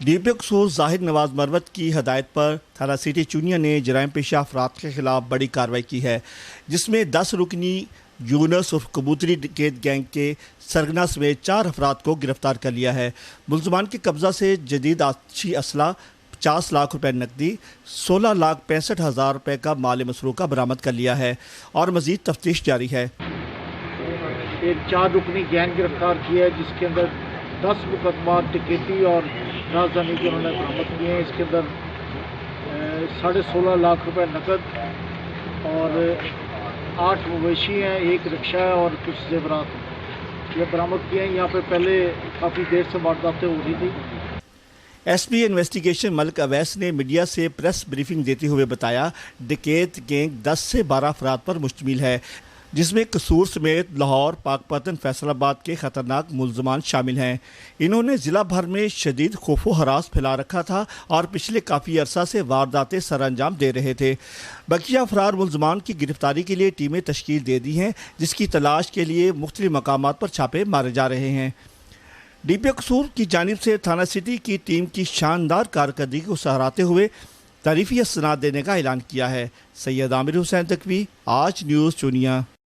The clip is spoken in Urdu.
ڈی پی او قصور ظاہر نواز مروت کی ہدایت پر تھانہ سٹی چونیا نے جرائم پیشہ افراد کے خلاف بڑی کارروائی کی ہے، جس میں 10 رکنی یونس عرف کبوتری ڈکیت گینگ کے سرگنا سمیت 4 افراد کو گرفتار کر لیا ہے۔ ملزمان کے قبضہ سے جدید آتشی اسلحہ، 50 لاکھ روپے نقدی، 16,65,000 روپے کا مال مسروقہ برآمد کر لیا ہے اور مزید تفتیش جاری ہے۔ ایک 4 رکنی گینگ گرفتار کیا ہے، جس کے اندر 10 مقدمات ڈکیتی اور رازدانی کے انہوں نے برآمد کیے ہیں۔ اس کے اندر 16.5 لاکھ روپے نقد اور 8 مویشی ہیں، 1 رکشہ ہے اور کچھ زیورات ہیں، یہ برآمد کیے ہیں۔ یہاں پہ پہلے کافی دیر سے وارداتیں ہو رہی تھی۔ ایس پی انویسٹیگیشن ملک اویس نے میڈیا سے پریس بریفنگ دیتے ہوئے بتایا، ڈکیت گینگ 10 سے 12 افراد پر مشتمل ہے، جس میں قصور سمیت لاہور، پاکپتن، فیصل آباد کے خطرناک ملزمان شامل ہیں۔ انہوں نے ضلع بھر میں شدید خوف و ہراس پھیلا رکھا تھا اور پچھلے کافی عرصہ سے وارداتیں سر انجام دے رہے تھے۔ بقیہ افراد ملزمان کی گرفتاری کے لیے ٹیمیں تشکیل دے دی ہیں، جس کی تلاش کے لیے مختلف مقامات پر چھاپے مارے جا رہے ہیں۔ ڈی پی او قصور کی جانب سے تھانہ سٹی کی ٹیم کی شاندار کارکردگی کو سراہتے ہوئے تعریفی اسناد دینے کا اعلان کیا ہے۔ سید عامر حسین تقوی، آج نیوز چونیا۔